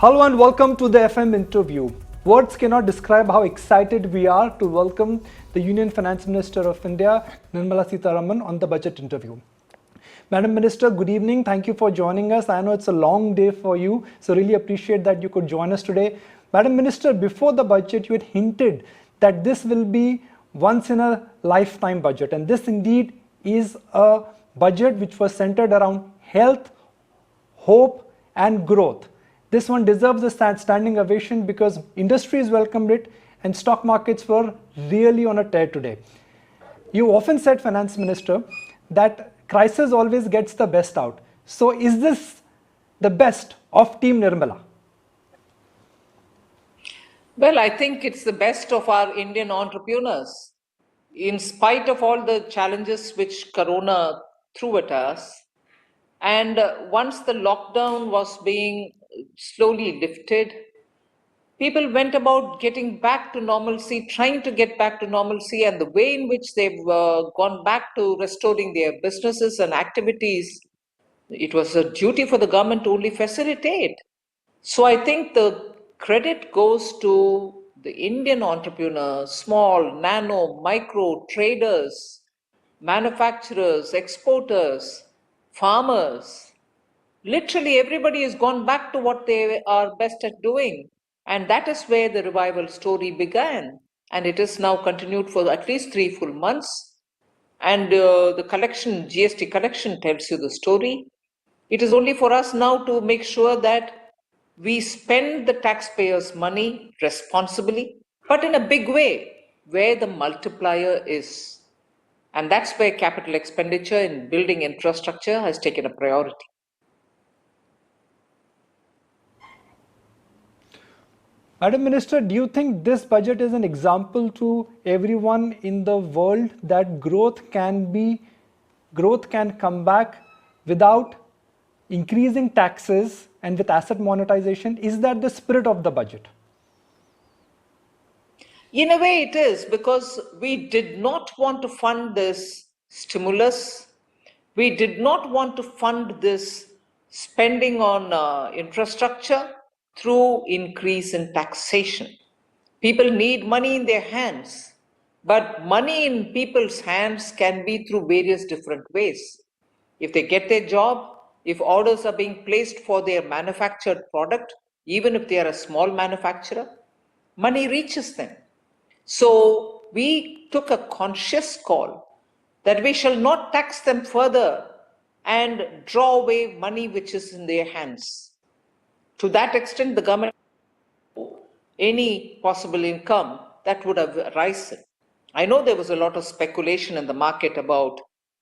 Hello and welcome to the FM interview. Words cannot describe how excited we are to welcome the Union Finance Minister of India, Nirmala Sitharaman, on the budget interview. Madam Minister, good evening. Thank you for joining us. I know it's a long day for you, so really appreciate that you could join us today. Madam Minister, before the budget, you had hinted that this will be once in a lifetime budget, and this indeed is a budget which was centered around health, hope and growth. This one deserves a standing ovation because industries welcomed it and stock markets were really on a tear today. You often said, Finance Minister, that crisis always gets the best out. So is this the best of Team Nirmala? Well, I think it's the best of our Indian entrepreneurs. In spite of all the challenges which Corona threw at us, and once the lockdown was being slowly lifted, people went about getting back to normalcy, trying to get back to normalcy, and the way in which they've gone back to restoring their businesses and activities, it was a duty for the government to only facilitate. So I think the credit goes to the Indian entrepreneurs, small, nano, micro traders, manufacturers, exporters, farmers. Literally everybody has gone back to what they are best at doing. And that is where the revival story began. And it is now continued for at least 3 full months. And the collection, GST collection tells you the story. It is only for us now to make sure that we spend the taxpayers' money responsibly, but in a big way, where the multiplier is. And that's where capital expenditure in building infrastructure has taken a priority. Madam Minister, do you think this budget is an example to everyone in the world that growth can come back without increasing taxes and with asset monetization? Is that the spirit of the budget? In a way, it is, because we did not want to fund this stimulus. We did not want to fund this spending on infrastructure through increase in taxation. People need money in their hands, but money in people's hands can be through various different ways. If they get their job, if orders are being placed for their manufactured product, even if they are a small manufacturer, money reaches them. So we took a conscious call that we shall not tax them further and draw away money which is in their hands. To that extent, the government, any possible income that would have arisen. I know there was a lot of speculation in the market about,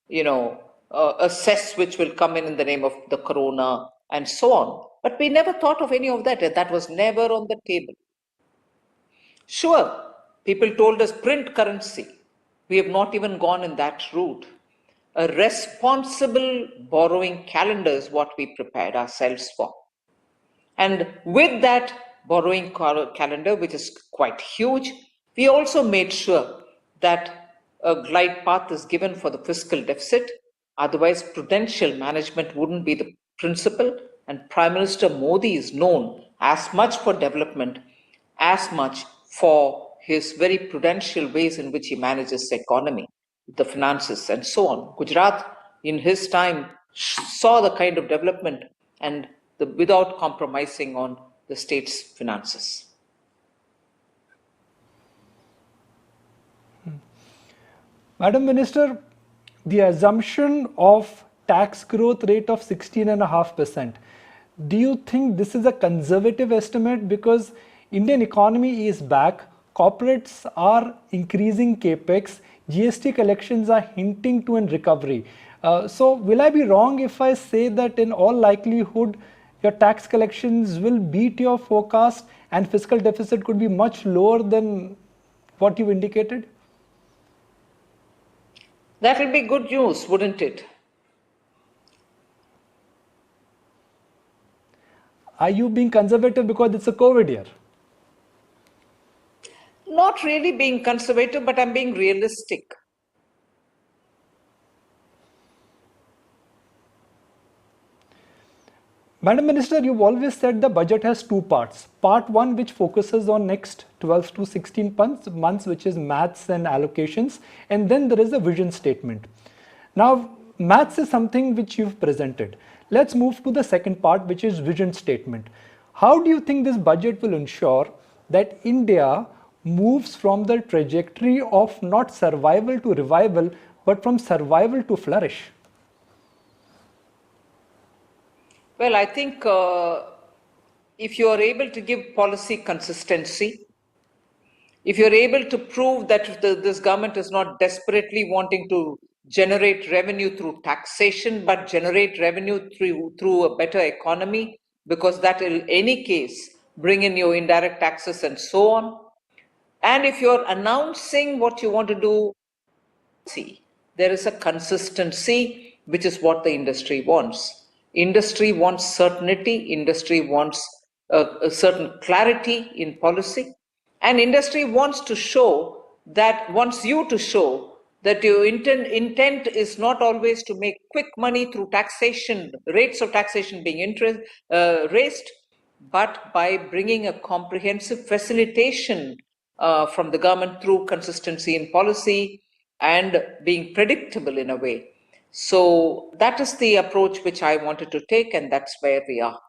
a cess which will come in the name of the corona and so on. But we never thought of any of that. That was never on the table. Sure, people told us print currency. We have not even gone in that route. A responsible borrowing calendar is what we prepared ourselves for. And with that borrowing calendar, which is quite huge, we also made sure that a glide path is given for the fiscal deficit. Otherwise, prudential management wouldn't be the principle. And Prime Minister Modi is known as much for development, as much for his very prudential ways in which he manages the economy, the finances, and so on. Gujarat, in his time, saw the kind of development and without compromising on the state's finances. Madam Minister, the assumption of tax growth rate of 16.5%, do you think this is a conservative estimate? Because Indian economy is back, corporates are increasing capex, GST collections are hinting to a recovery. So will I be wrong if I say that in all likelihood your tax collections will beat your forecast and fiscal deficit could be much lower than what you indicated? That will be good news, wouldn't it? Are you being conservative because it's a COVID year? Not really being conservative, but I'm being realistic. Madam Minister, you've always said the budget has two parts. Part one, which focuses on next 12 to 16 months, which is maths and allocations, and then there is a vision statement. Now, maths is something which you've presented. Let's move to the second part, which is vision statement. How do you think this budget will ensure that India moves from the trajectory of not survival to revival, but from survival to flourish? Well, I think if you are able to give policy consistency, if you're able to prove that this government is not desperately wanting to generate revenue through taxation, but generate revenue through a better economy, because that will, in any case, bring in your indirect taxes and so on. And if you're announcing what you want to do, see, there is a consistency, which is what the industry wants. Industry wants certainty, industry wants a certain clarity in policy, and industry wants you to show that your intent is not always to make quick money through taxation, rates of taxation being raised, but by bringing a comprehensive facilitation from the government through consistency in policy and being predictable in a way. So that is the approach which I wanted to take, and that's where we are.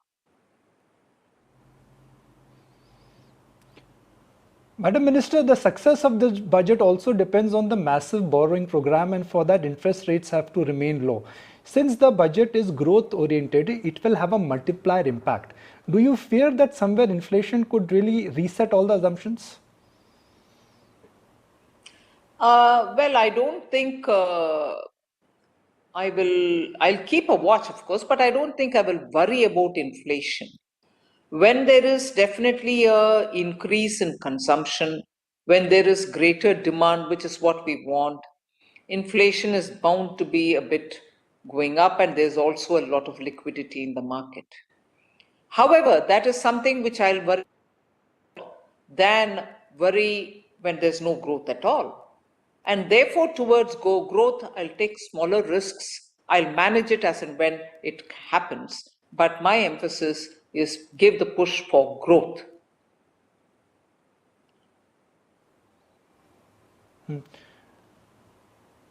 Madam Minister, the success of this budget also depends on the massive borrowing program, and for that interest rates have to remain low. Since the budget is growth oriented, it will have a multiplier impact. Do you fear that somewhere inflation could really reset all the assumptions? Well, I don't think I'll keep a watch, of course, but I don't think I will worry about inflation. When there is definitely a increase in consumption, when there is greater demand, which is what we want, inflation is bound to be a bit going up, and there's also a lot of liquidity in the market. However, that is something which I'll worry than worry when there's no growth at all. And therefore, towards growth, I'll take smaller risks. I'll manage it as and when it happens. But my emphasis is give the push for growth.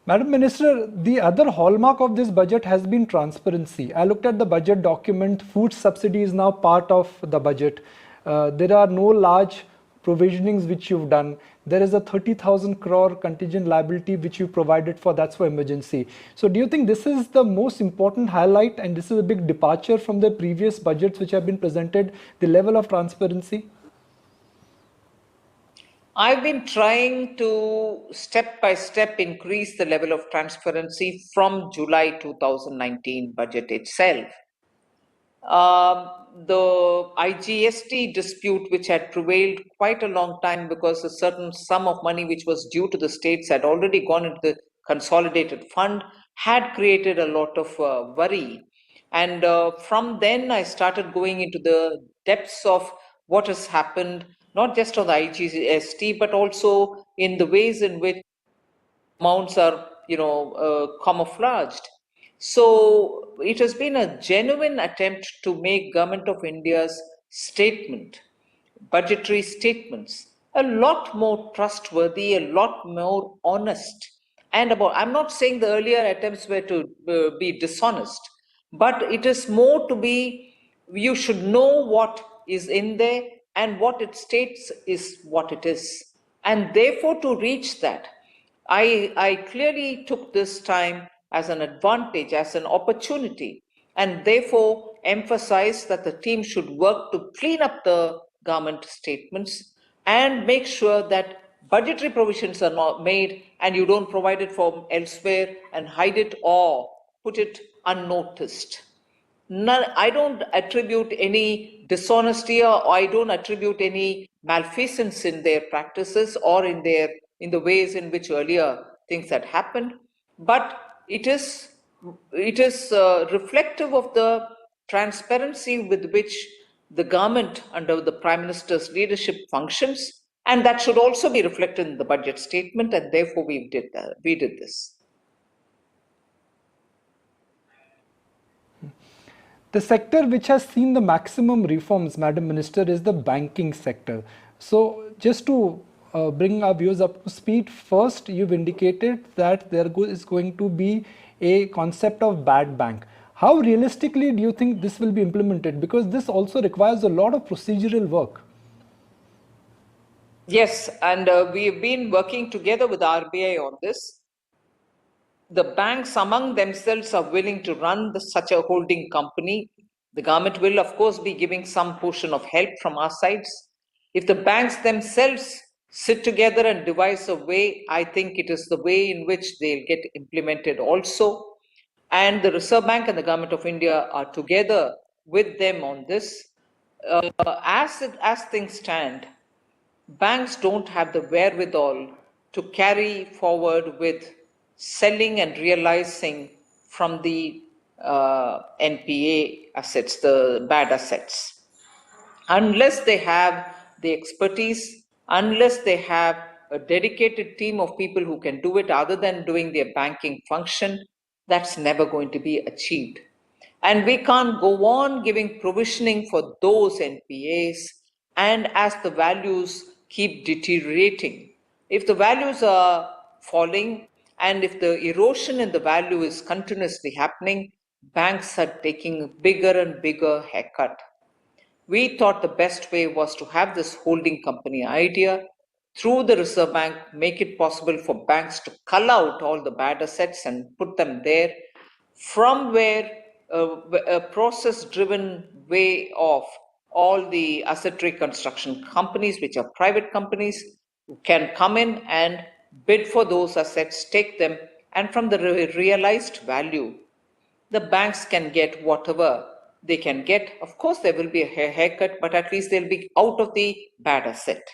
Madam Minister, the other hallmark of this budget has been transparency. I looked at the budget document. Food subsidy is now part of the budget. There are no large provisionings which you've done. There is a 30,000 crore contingent liability which you provided for, that's for emergency. So do you think this is the most important highlight, and this is a big departure from the previous budgets which have been presented, the level of transparency? I've been trying to step by step increase the level of transparency from July 2019 budget itself. The IGST dispute, which had prevailed quite a long time because a certain sum of money which was due to the states had already gone into the consolidated fund, had created a lot of worry. And from then, I started going into the depths of what has happened, not just on the IGST, but also in the ways in which amounts are, camouflaged. So it has been a genuine attempt to make Government of India's statement, budgetary statements, a lot more trustworthy, a lot more honest. And I'm not saying the earlier attempts were to be dishonest, but it is more to be, you should know what is in there, and what it states is what it is. And therefore, to reach that, I clearly took this time as an advantage, as an opportunity, and therefore emphasized that the team should work to clean up the government statements and make sure that budgetary provisions are not made and you don't provide it from elsewhere and hide it or put it unnoticed. None, I don't attribute any dishonesty, or I don't attribute any malfeasance in their practices or in the ways in which earlier things had happened. But it is reflective of the transparency with which the government under the Prime Minister's leadership functions, and that should also be reflected in the budget statement, and therefore we did this. The sector which has seen the maximum reforms, Madam Minister, is the banking sector. So, just to bring our viewers up to speed, first you've indicated that there is going to be a concept of bad bank. How realistically do you think this will be implemented? Because this also requires a lot of procedural work. Yes, and we have been working together with RBI on this. The banks among themselves are willing to run such a holding company. The government will, of course, be giving some portion of help from our sides. If the banks themselves sit together and devise a way, I think it is the way in which they'll get implemented also. And the Reserve Bank and the Government of India are together with them on this. As things stand, banks don't have the wherewithal to carry forward with selling and realizing from the NPA assets, the bad assets, unless they have the expertise, unless they have a dedicated team of people who can do it other than doing their banking function, that's never going to be achieved. And we can't go on giving provisioning for those NPAs, and as the values keep deteriorating. If the values are falling and if the erosion in the value is continuously happening, banks are taking a bigger and bigger haircut. We thought the best way was to have this holding company idea through the Reserve Bank, make it possible for banks to cull out all the bad assets and put them there, from where a process driven way of all the asset reconstruction companies, which are private companies, can come in and bid for those assets, take them, and from the realized value, the banks can get whatever they can get. Of course, there will be a haircut, but at least they'll be out of the bad asset.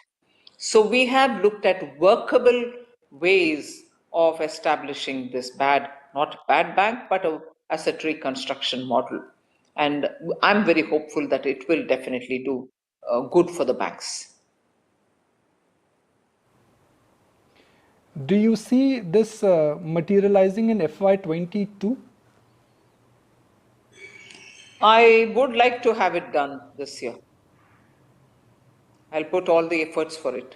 So we have looked at workable ways of establishing this not bad bank, but a asset reconstruction model. And I'm very hopeful that it will definitely do good for the banks. Do you see this materializing in FY22? I would like to have it done this year. I'll put all the efforts for it.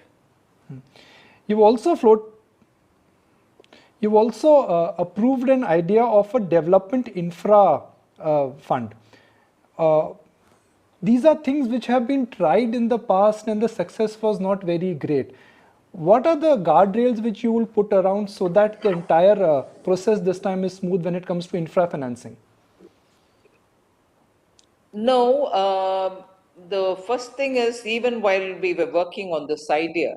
You've also approved an idea of a development infra fund. These are things which have been tried in the past and the success was not very great. What are the guardrails which you will put around so that the entire process this time is smooth when it comes to infra financing? No, the first thing is, even while we were working on this idea,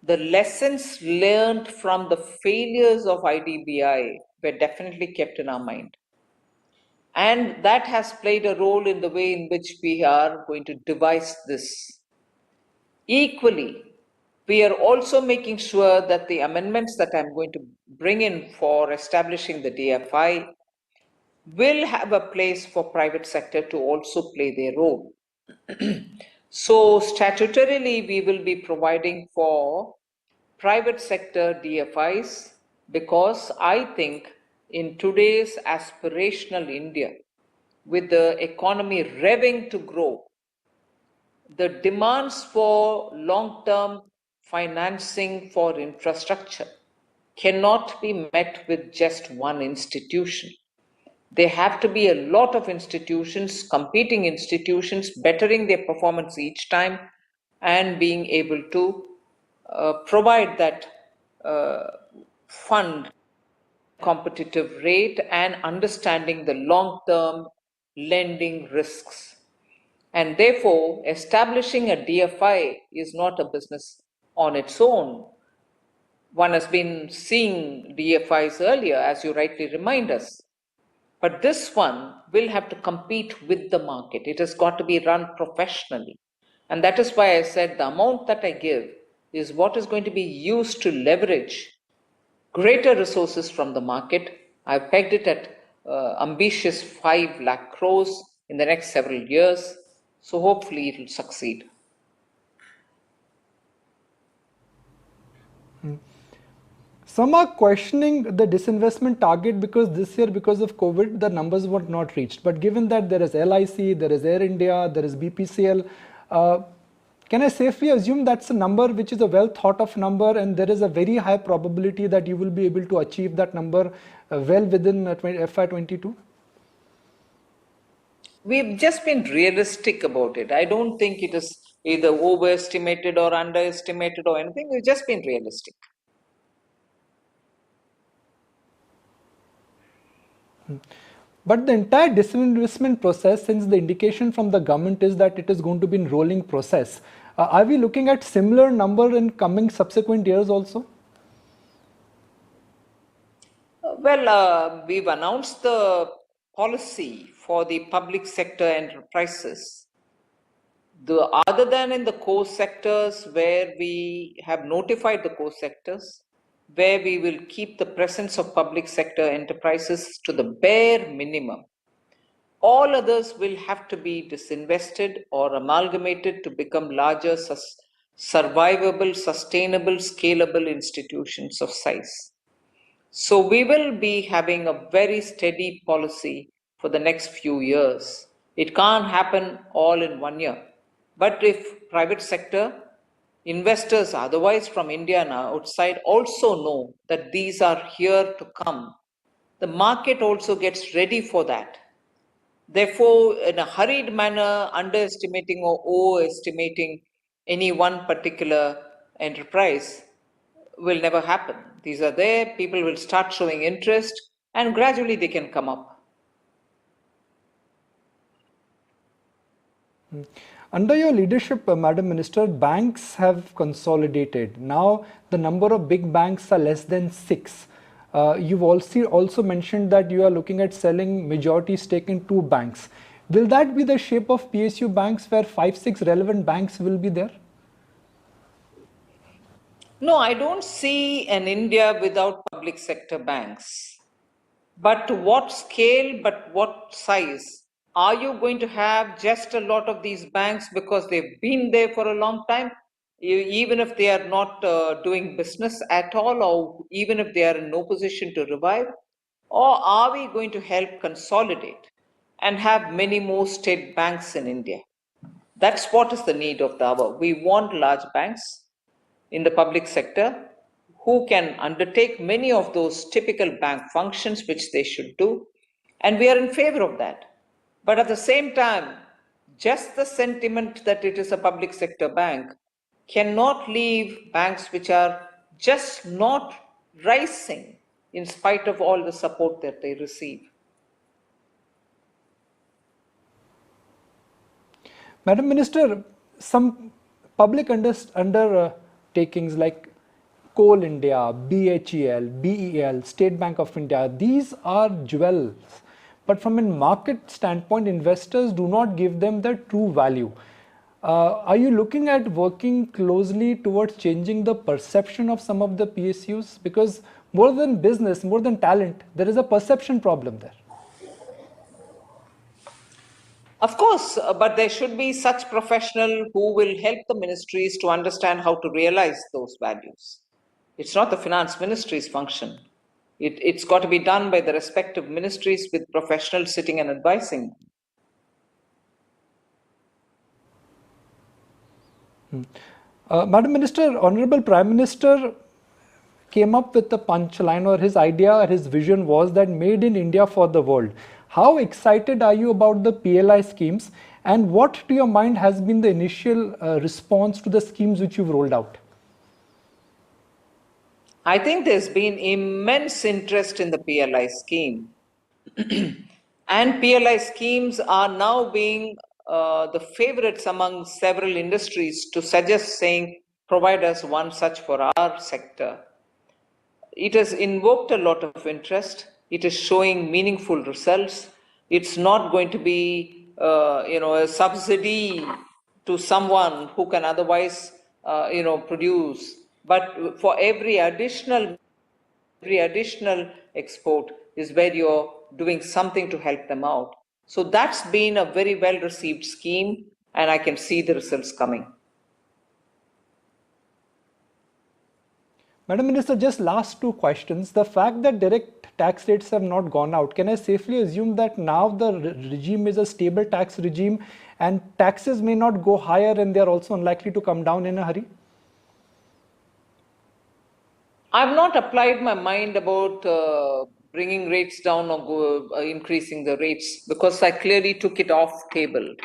the lessons learned from the failures of IDBI were definitely kept in our mind. And that has played a role in the way in which we are going to devise this. Equally, we are also making sure that the amendments that I'm going to bring in for establishing the DFI will have a place for private sector to also play their role. So statutorily, we will be providing for private sector DFIs, because I think in today's aspirational India, with the economy revving to grow, the demands for long-term financing for infrastructure cannot be met with just one institution. There have to be a lot of institutions, competing institutions, bettering their performance each time and being able to provide that fund competitive rate and understanding the long-term lending risks. And therefore, establishing a DFI is not a business on its own. One has been seeing DFIs earlier, as you rightly remind us. But this one will have to compete with the market. It has got to be run professionally. And that is why I said the amount that I give is what is going to be used to leverage greater resources from the market. I've pegged it at ambitious 5 lakh crores in the next several years. So hopefully it will succeed. Some are questioning the disinvestment target because this year, because of COVID, the numbers were not reached. But given that there is LIC, there is Air India, there is BPCL, can I safely assume that's a number which is a well thought of number, and there is a very high probability that you will be able to achieve that number well within FY22? We've just been realistic about it. I don't think it is either overestimated or underestimated or anything. We've just been realistic. But the entire disinvestment process, since the indication from the government is that it is going to be a rolling process, are we looking at similar number in coming subsequent years also? We've announced the policy for the public sector enterprises. Other than in the core sectors where we have notified the core sectors, where we will keep the presence of public sector enterprises to the bare minimum. All others will have to be disinvested or amalgamated to become larger, survivable, sustainable, scalable institutions of size. So we will be having a very steady policy for the next few years. It can't happen all in 1 year. But if private sector investors otherwise from India and outside also know that these are here to come, the market also gets ready for that. Therefore, in a hurried manner, underestimating or overestimating any one particular enterprise will never happen. These are there, people will start showing interest, and gradually they can come up. Under your leadership, Madam Minister, banks have consolidated. Now the number of big banks are less than 6. You've also mentioned that you are looking at selling majority stake in 2 banks. Will that be the shape of PSU banks where 5-6 relevant banks will be there? No, I don't see an India without public sector banks. But to what scale, but what size? Are you going to have just a lot of these banks because they've been there for a long time, even if they are not doing business at all, or even if they are in no position to revive? Or are we going to help consolidate and have many more state banks in India? That's what is the need of the hour. We want large banks in the public sector who can undertake many of those typical bank functions which they should do, and we are in favor of that. But at the same time, just the sentiment that it is a public sector bank cannot leave banks which are just not rising in spite of all the support that they receive. Madam Minister, some public undertakings like Coal India, BHEL, BEL, State Bank of India, these are jewels. But from a market standpoint, investors do not give them the true value. Are you looking at working closely towards changing the perception of some of the PSUs? Because more than business, more than talent, there is a perception problem there. Of course, but there should be such professional who will help the ministries to understand how to realize those values. It's not the finance ministry's function. It's got to be done by the respective ministries with professionals sitting and advising. Madam Minister, Honorable Prime Minister came up with the punchline, or his idea, his vision was that made in India for the world. How excited are you about the PLI schemes, and what to your mind has been the initial response to the schemes which you've rolled out? I think there's been immense interest in the PLI scheme. And PLI schemes are now being the favorites among several industries to suggest saying, provide us one such for our sector. It has invoked a lot of interest. It is showing meaningful results. It's not going to be, a subsidy to someone who can otherwise, produce. But for every additional export is where you're doing something to help them out. So that's been a very well received scheme, and I can see the results coming. Madam Minister, just last two questions. The fact that direct tax rates have not gone out, can I safely assume that now the regime is a stable tax regime and taxes may not go higher and they are also unlikely to come down in a hurry? I've not applied my mind about bringing rates down or increasing the rates because I clearly took it off table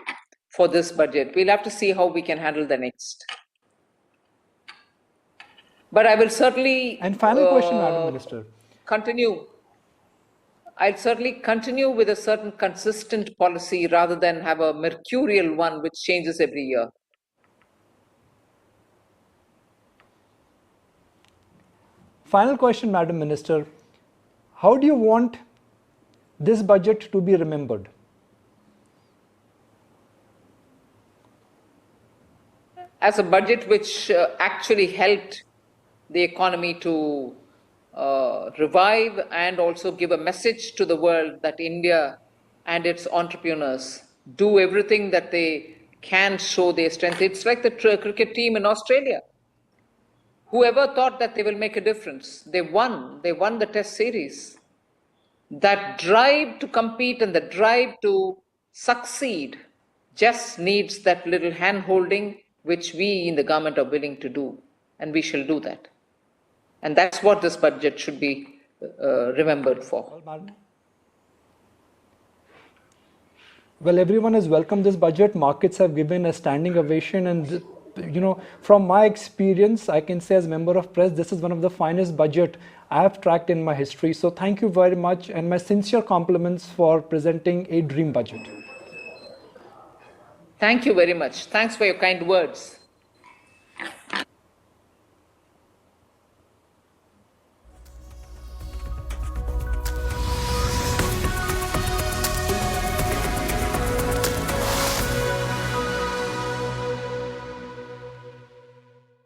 for this budget. We'll have to see how we can handle the next. But I will certainly And final question, Madam Minister. continue. I'll certainly continue with a certain consistent policy rather than have a mercurial one which changes every year. Final question, Madam Minister. How do you want this budget to be remembered? As a budget which actually helped the economy to revive and also give a message to the world that India and its entrepreneurs do everything that they can show their strength. It's like the cricket team in Australia. Whoever thought that they will make a difference? They won. They won the test series. That drive to compete and the drive to succeed just needs that little hand holding which we in the government are willing to do, and we shall do that. And that's what this budget should be remembered for. Well, everyone has welcomed this budget. Markets have given a standing ovation, and from my experience, I can say as member of press, this is one of the finest budget I have tracked in my history. So thank you very much, and my sincere compliments for presenting a dream budget. Thank you very much. Thanks for your kind words.